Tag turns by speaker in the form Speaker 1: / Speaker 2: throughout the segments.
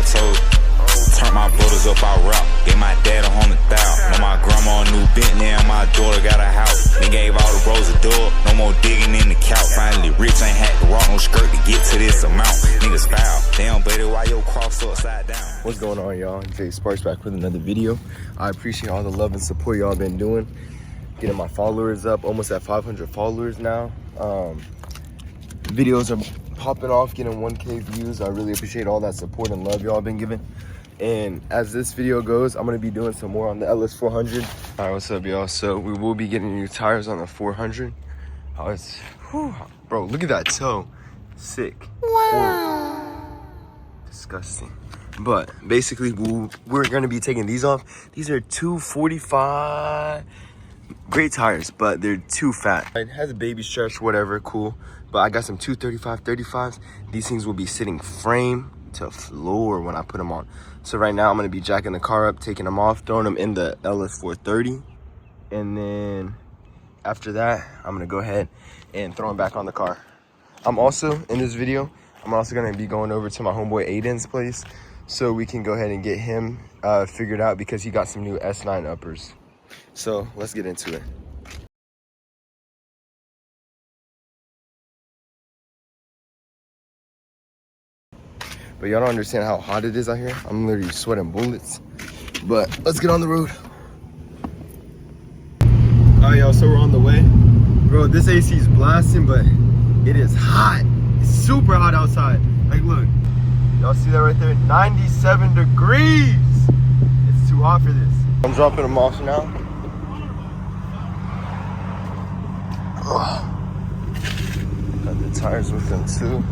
Speaker 1: I told you. Turned my brothers up, I rap. Gave my dad 100,000. Know my grandma a new Bentley and my daughter got a house. Then gave all the bros a door. No more digging in the couch. Finally rich, ain't had to rock no skirt to get to this amount. Niggas foul. Damn, baby, why your cross upside down?
Speaker 2: What's going on, y'all? Jay Sparks back with another video. I appreciate all the love and support y'all been doing. Getting my followers up, almost at 500 followers now. Videos are popping off, getting 1K views. I really appreciate all that support and love y'all been giving. And as this video goes, I'm gonna be doing some more on the LS400. All right, what's up, y'all? So we will be getting new tires on the 400. Bro, look at that toe. Sick. Wow. Disgusting. But basically, we're gonna be taking these off. These are 245. Great tires, but they're too fat. It has a baby stretch, whatever, cool. But I got some 235 35s. These things will be sitting frame to floor when I put them on. So right now I'm gonna be jacking the car up, taking them off, throwing them in the LS430. And then after that, I'm gonna go ahead and throw them back on the car. I'm also, in this video, I'm also gonna be going over to my homeboy Aiden's place so we can go ahead and get him figured out because he got some new S9 uppers. So let's get into it. But y'all don't understand how hot it is out here. I'm literally sweating bullets. But let's get on the road. All right, y'all, so we're on the way. Bro, this AC is blasting, but it is hot. It's super hot outside. Like, look. Y'all see that right there? 97 degrees. It's too hot for this. I'm dropping them off now. Got the tires with them too.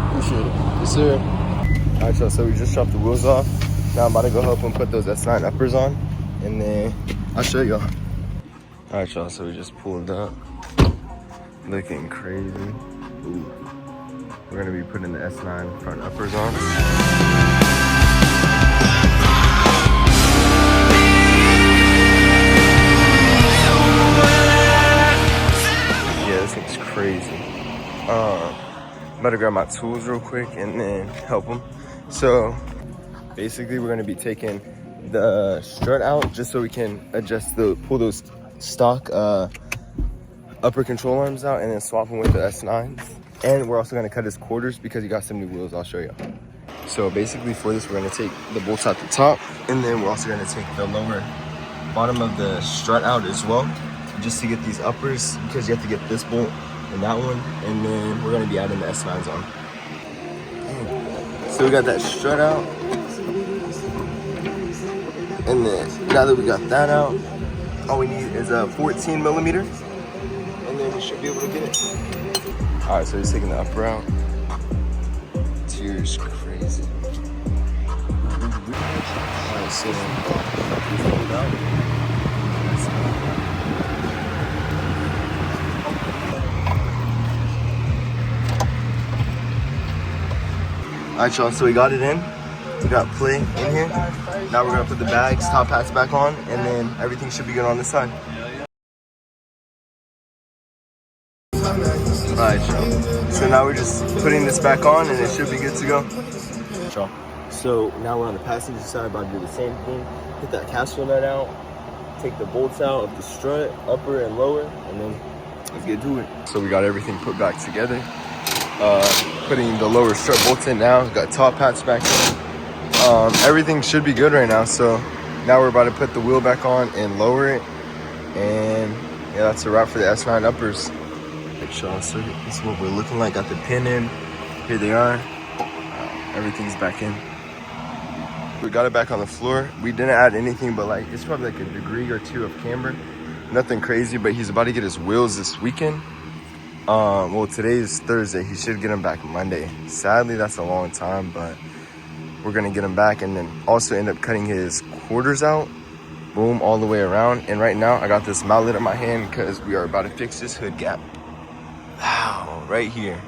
Speaker 2: Appreciate it. Yes, sir. All right, y'all, so we just dropped the wheels off. Now I'm about to go help them put those S9 uppers on, and then I'll show y'all. All right, y'all, so we just pulled up. Looking crazy. Ooh. We're gonna be putting the S9 front uppers on. Yeah, this thing's crazy. I'm about to grab my tools real quick and then help them. So basically we're gonna be taking the strut out just so we can pull those stock upper control arms out and then swap them with the S9s. And we're also gonna cut his quarters because he got some new wheels. I'll show you. So basically for this, we're gonna take the bolts out the top, and then we're also gonna take the lower bottom of the strut out as well, just to get these uppers, because you have to get this bolt and that one, and then we're gonna be adding the S9s on. So we got that strut out, and then now that we got that out, all we need is a 14 millimeter, and then we should be able to get it. All right, so he's taking the upper out. Tears crazy. All right, so we fold out. All right, y'all, so we got it in. We got play in here. Now we're gonna put the bags, top hats back on, and then everything should be good on this side. All right, y'all. So now we're just putting this back on, and it should be good to go. Y'all. So now we're on the passenger side, about to do the same thing. Hit that castle nut out, take the bolts out of the strut, upper and lower, and then let's get to it. So we got everything put back together. Putting the lower strut bolts in now. Got top hats back in. Everything should be good right now. So now we're about to put the wheel back on and lower it. And yeah, that's a wrap for the S9 uppers. So this is what we're looking like. Got the pin in. Here they are. Everything's back in. We got it back on the floor. We didn't add anything, but like it's probably like a degree or two of camber. Nothing crazy, but he's about to get his wheels this weekend. Well, today is Thursday. He should get them back Monday. Sadly, that's a long time, but we're gonna get him back, and then also end up cutting his quarters out. Boom, all the way around. And right now, I got this mallet in my hand because we are about to fix this hood gap. Wow, right here.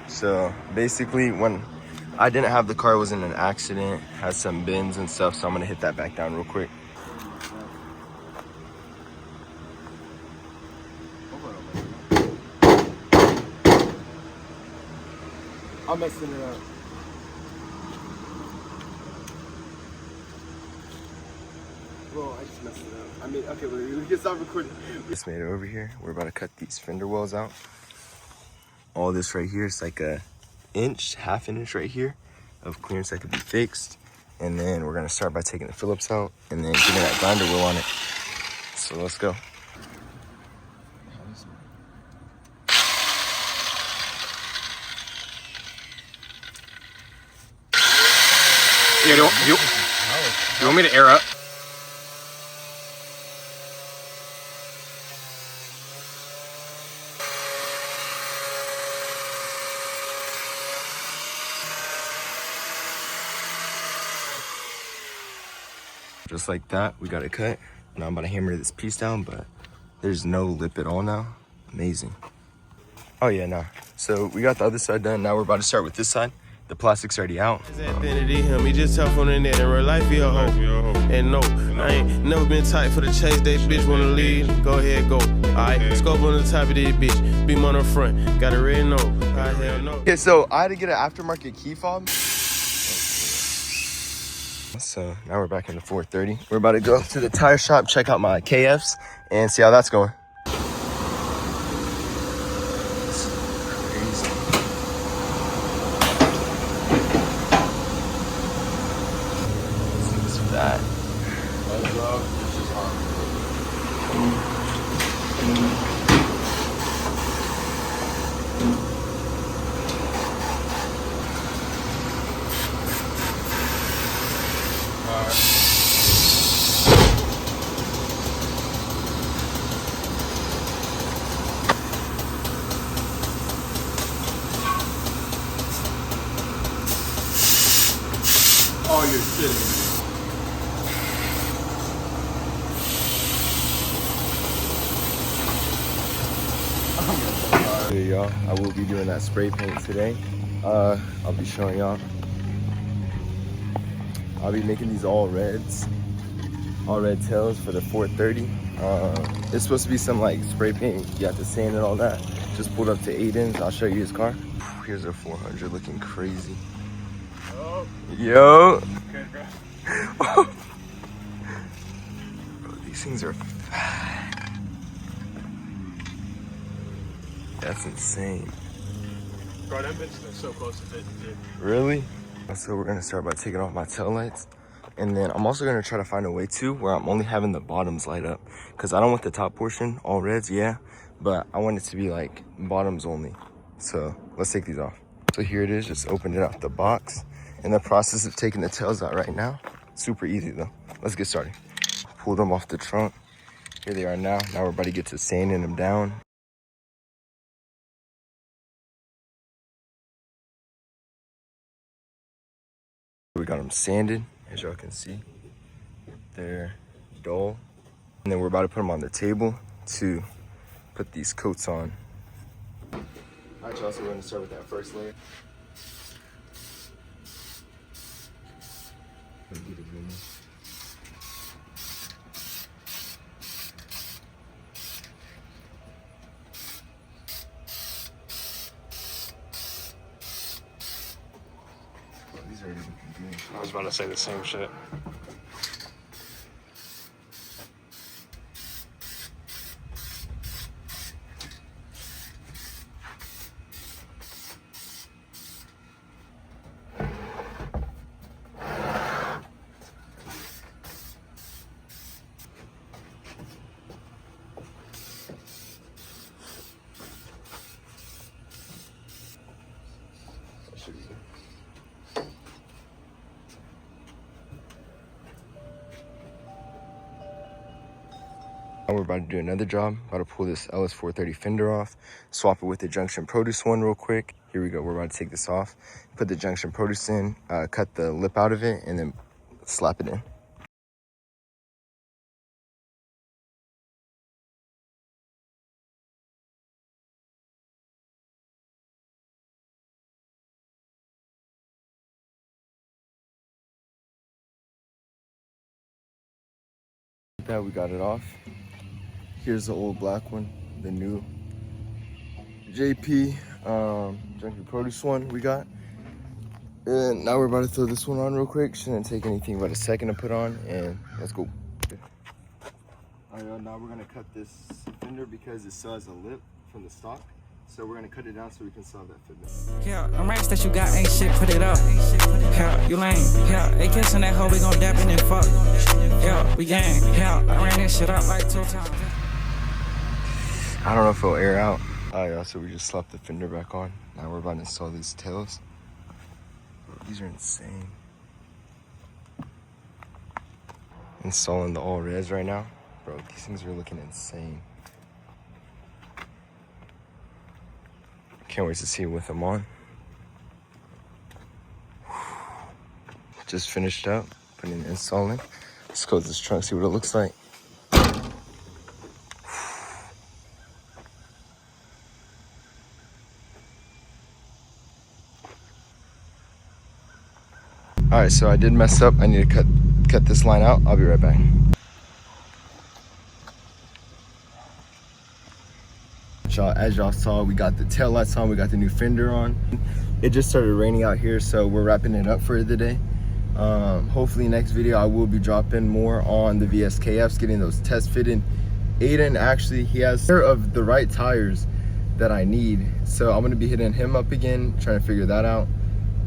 Speaker 2: So basically, when I didn't have the car, it was in an accident, had some bends and stuff, so I'm gonna hit that back down real quick. I'm messing it up. just messed it up. I mean, okay, we can stop recording. Just made it over here. We're about to cut these fender wells out. All this right here is like a inch, half an inch right here of clearance that could be fixed. And then we're gonna start by taking the Phillips out and then getting that grinder wheel on it. So let's go.
Speaker 3: Yeah, you want me to air up?
Speaker 2: Just like that, we got it cut. Now I'm about to hammer this piece down, but there's no lip at all now. Amazing. Oh yeah, nah. So we got the other side done. Now we're about to start with this side. The plastic's already out.
Speaker 4: He just tough on the net in real life, he a hoe. And no, I ain't never been tight for the chase. They bitch wanna leave, go ahead, go. Alright, scope on the top of this bitch, beam on the front, got a red no. I hell no.
Speaker 2: Okay, so I had to get an aftermarket key fob. So now we're back in the 430. We're about to go to the tire shop, check out my KFs, and see how that's going. That.
Speaker 3: Oh, you're shitting.
Speaker 2: Here y'all, I will be doing that spray paint today. I'll be showing y'all. I'll be making these all reds, all red tails for the 430. It's supposed to be some like spray paint, you have to sand and all that. Just pulled up to Aiden's, I'll show you his car. Here's a 400 looking crazy. Yo!
Speaker 3: Okay, bro.
Speaker 2: Bro, these things are fat. That's insane.
Speaker 3: Bro, that bitch is so close to 50, dude.
Speaker 2: Really? So we're gonna start by taking off my tail lights. And then I'm also gonna try to find a way too where I'm only having the bottoms light up. Cause I don't want the top portion, all reds, yeah. But I want it to be like bottoms only. So let's take these off. So here it is, just opened it out the box. In the process of taking the tails out right now. Super easy though. Let's get started. Pulled them off the trunk. Here they are now. Now we're about to get to sanding them down. We got them sanded, as y'all can see. They're dull. And then we're about to put them on the table to put these coats on. All right, y'all, so we're gonna start with that first layer. These are already looking good.
Speaker 3: I was about to say the same shit.
Speaker 2: That should be good. Now we're about to do another job. About to pull this LS430 fender off, swap it with the junction produce one real quick. Here we go, we're about to take this off, put the junction produce in, cut the lip out of it, and then slap it in. That we got it off. Here's the old black one, the new JP junction produce one we got. And now we're about to throw this one on real quick. Shouldn't take anything but a second to put on, and let's go. Alright, now we're gonna cut this fender because it still has a lip from the stock. So we're gonna cut it down so we can solve that fender.
Speaker 5: Yeah, the racks that you got ain't shit, put it up. Yeah, you lame. Yeah, they kissing that hoe, we gon' dap in and fuck. Yeah, we gang. Yeah, I ran this shit up like 2 times.
Speaker 2: I don't know if it'll air out. Alright, y'all, so we just slapped the fender back on. Now we're about to install these tails. These are insane. Installing the all res right now. Bro, these things are looking insane. Can't wait to see it with them on. Just finished up putting the install in. Let's close this trunk, see what it looks like. All right, so I did mess up. I need to cut this line out. I'll be right back. As y'all saw, we got the tail lights on, we got the new fender on. It just started raining out here, so we're wrapping it up for the day. Hopefully next video I will be dropping more on the VSKFs, getting those test fitted. Aiden, actually, he has a pair of the right tires that I need, so I'm gonna be hitting him up again, trying to figure that out,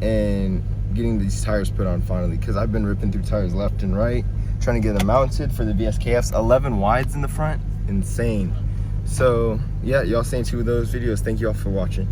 Speaker 2: and getting these tires put on finally, because I've been ripping through tires left and right, trying to get them mounted for the VSKFs. 11 wides in the front, insane. So yeah, y'all stay tuned with those videos. Thank you all for watching.